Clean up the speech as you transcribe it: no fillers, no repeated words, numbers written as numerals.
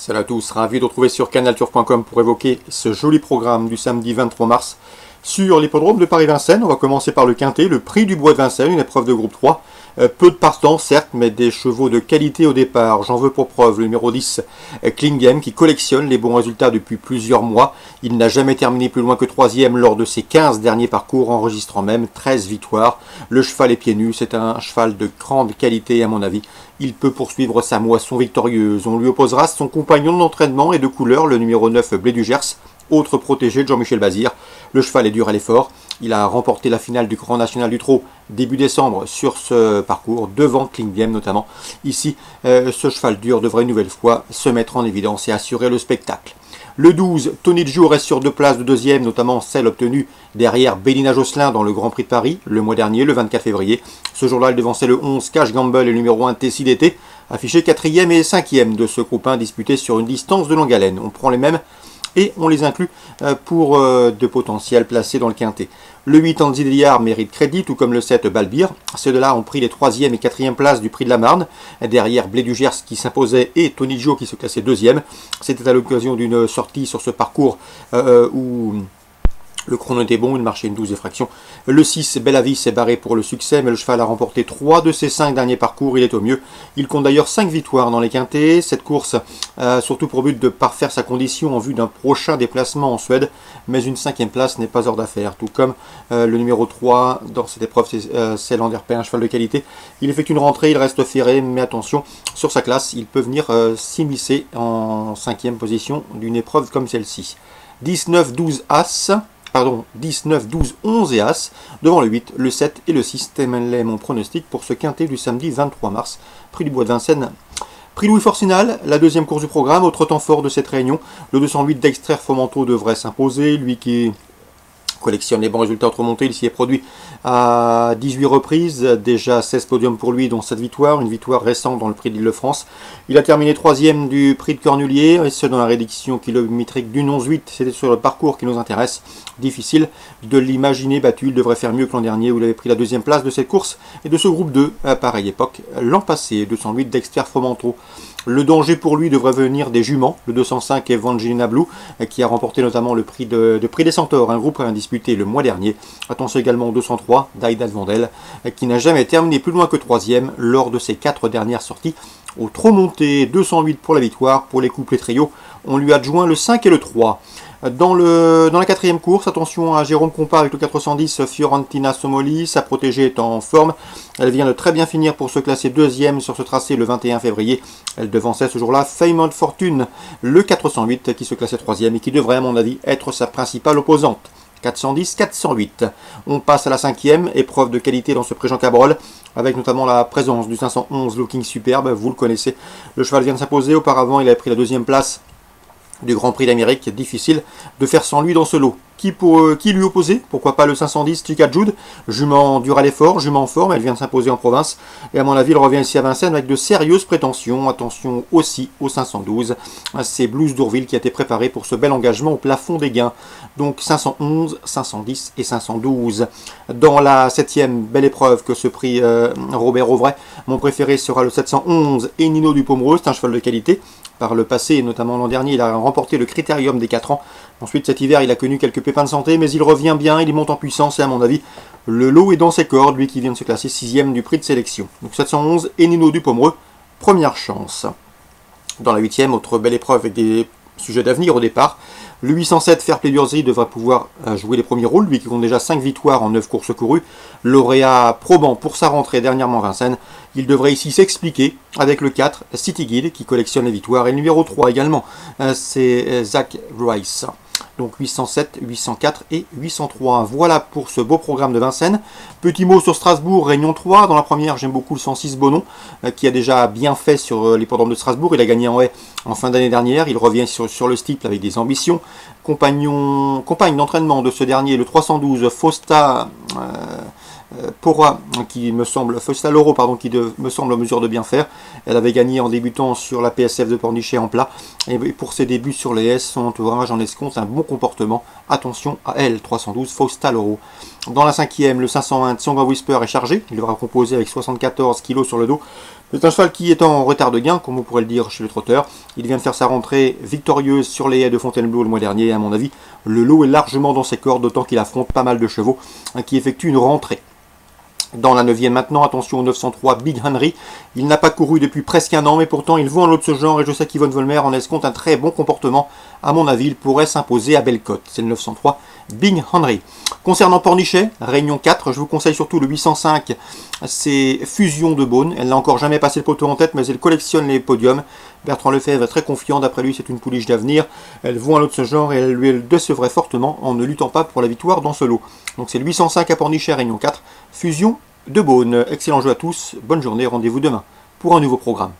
Salut à tous, ravi de retrouver sur canalturf.com pour évoquer ce joli programme du samedi 23 mars sur l'hippodrome de Paris-Vincennes. On va commencer par le Quintet, le prix du Bois de Vincennes, une épreuve de groupe 3. Peu de partants, certes, mais des chevaux de qualité au départ. J'en veux pour preuve le numéro 10, Klingem, qui collectionne les bons résultats depuis plusieurs mois. Il n'a jamais terminé plus loin que 3e lors de ses 15 derniers parcours, enregistrant même 13 victoires. Le cheval est pieds nus, c'est un cheval de grande qualité à mon avis. Il peut poursuivre sa moisson victorieuse. On lui opposera son compagnon d'entraînement et de couleur, le numéro 9, Blé du Gers, autre protégé de Jean-Michel Bazir. Le cheval est dur à l'effort. Il a remporté la finale du Grand National du Trot début décembre sur ce parcours, devant Klingem notamment. Ici, ce cheval dur devrait une nouvelle fois se mettre en évidence et assurer le spectacle. Le 12, Tony Gio reste sur 2 places de deuxième, notamment celle obtenue derrière Bélina Josselin dans le Grand Prix de Paris le mois dernier, le 24 février. Ce jour-là, il devançait le 11, Cash Gamble et le numéro 1, TCDT, affiché 4e et 5e de ce groupe 1 disputé sur une distance de longue haleine. On prend les mêmes et on les inclut pour de potentiels placés dans le quintet. Le 8, Anzi Deliard mérite crédit, tout comme le 7, Balbir. Ces deux-là ont pris les 3e et 4e places du prix de la Marne, derrière Blé du Gers qui s'imposait et Tony Gio qui se classait 2e. C'était à l'occasion d'une sortie sur ce parcours où le chrono était bon, il marchait une 12 fractions. Le 6, Bellavis est barré pour le succès, mais le cheval a remporté 3 de ses 5 derniers parcours, il est au mieux. Il compte d'ailleurs 5 victoires dans les quintets. Cette course a surtout pour but de parfaire sa condition en vue d'un prochain déplacement en Suède, mais une 5e place n'est pas hors d'affaire, tout comme le numéro 3 dans cette épreuve, c'est Landerpé, un cheval de qualité. Il effectue une rentrée, il reste ferré, mais attention, sur sa classe, il peut venir s'immiscer en 5e position d'une épreuve comme celle-ci. 19, 12 As. 10, 9, 12, 11 et As, devant le 8, le 7 et le 6. Temenley, mon pronostic pour ce quintet du samedi 23 mars. Prix du Bois de Vincennes. Prix Louis Forcinal, la deuxième course du programme, autre temps fort de cette réunion. Le 208 d'Extraire Fomento devrait s'imposer, lui qui collectionne les bons résultats entre montées. Il s'y est produit à 18 reprises, déjà 16 podiums pour lui, dont 7 victoires, une victoire récente dans le prix d'Île-de-France. Il a terminé 3e du prix de Cornulier, et ce dans la réduction kilométrique du 11-8, c'était sur le parcours qui nous intéresse. Difficile de l'imaginer battu, il devrait faire mieux que l'an dernier où il avait pris la 2e place de cette course et de ce groupe 2 à pareille époque l'an passé. 208 d'Exter Fomento. Le danger pour lui devrait venir des juments, le 205 Evangelina Blue, qui a remporté notamment le prix de Prix des Centaures, un groupe disputé le mois dernier. Attention également au 203 d'Aïda Vandel, qui n'a jamais terminé plus loin que 3e lors de ses 4 dernières sorties. Au trop monté, 208 pour la victoire. Pour les couples et trios, on lui adjoint le 5 et le 3. Dans la 4e course, attention à Jérôme Compas avec le 410 Fiorentina Somoli, sa protégée est en forme. Elle vient de très bien finir pour se classer 2e sur ce tracé le 21 février. Elle devançait ce jour-là Famous Fortune, le 408 qui se classait 3e et qui devrait à mon avis être sa principale opposante. 410, 408. On passe à la 5e, épreuve de qualité dans ce pré Jean Cabrol, avec notamment la présence du 511 Looking Superbe, vous le connaissez. Le cheval vient de s'imposer, auparavant il avait pris la 2e place du Grand Prix d'Amérique, difficile de faire sans lui dans ce lot. Qui lui opposer? Pourquoi pas le 510 Chica Jude, jument dur à l'effort, jument en forme, elle vient de s'imposer en province, et à mon avis, elle revient ici à Vincennes avec de sérieuses prétentions. Attention aussi au 512, c'est Blues d'Ourville qui a été préparé pour ce bel engagement au plafond des gains. Donc 511, 510 et 512. Dans la 7e belle épreuve que ce prix Robert Auvray, mon préféré sera le 711 et Nino du Pomereux, c'est un cheval de qualité. Par le passé, et notamment l'an dernier, il a remporté le critérium des 4 ans. Ensuite, cet hiver, il a connu quelques pépins de santé, mais il revient bien, il monte en puissance, et à mon avis, le lot est dans ses cordes, lui qui vient de se classer 6e du prix de sélection. Donc 711 et Nino du Pomereux, première chance. Dans la 8e, autre belle épreuve avec des sujets d'avenir au départ. Le 807 Fairplay d'Urzy devrait pouvoir jouer les premiers rôles, lui qui compte déjà 5 victoires en 9 courses courues. Lauréat probant pour sa rentrée dernièrement à Vincennes. Il devrait ici s'expliquer avec le 4 City Guide qui collectionne les victoires. Et le numéro 3 également, c'est Zach Rice. Donc 807, 804 et 803. Voilà pour ce beau programme de Vincennes. Petit mot sur Strasbourg, Réunion 3. Dans la première, j'aime beaucoup le 106 Bonon, qui a déjà bien fait sur l'hippodrome de Strasbourg. Il a gagné en haie en fin d'année dernière. Il revient sur le steeple avec des ambitions. Compagne d'entraînement de ce dernier, le 312 Fausta Pora, qui me semble, Fostaloro, pardon, me semble en mesure de bien faire. Elle avait gagné en débutant sur la PSF de Pornichet en plat. Et pour ses débuts sur les S, son entourage en escompte un bon comportement. Attention à elle, 312, Fostaloro. Dans la cinquième, le 501 Tsonga Whisper est chargé. Il devra composer avec 74 kg sur le dos. C'est un cheval qui est en retard de gain, comme on pourrait le dire chez le trotteur. Il vient de faire sa rentrée victorieuse sur les haies de Fontainebleau le mois dernier. Et à mon avis, le lot est largement dans ses cordes, d'autant qu'il affronte pas mal de chevaux qui effectuent une rentrée. Dans la 9e maintenant, attention au 903 Big Henry. Il n'a pas couru depuis presque un an, mais pourtant il vaut un lot de ce genre et je sais qu'Yvonne Volmer en escompte un très bon comportement. À mon avis, il pourrait s'imposer à belle cote. C'est le 903 Big Henry. Concernant Pornichet, Réunion 4, je vous conseille surtout le 805, c'est Fusion de Beaune. Elle n'a encore jamais passé le poteau en tête, mais elle collectionne les podiums. Bertrand Lefebvre est très confiant, d'après lui c'est une pouliche d'avenir. Elle vaut un lot de ce genre et elle lui décevrait fortement en ne luttant pas pour la victoire dans ce lot. Donc c'est le 805 à Pornichet, Réunion 4, Fusion de Beaune. Excellent jeu à tous, bonne journée, rendez-vous demain pour un nouveau programme.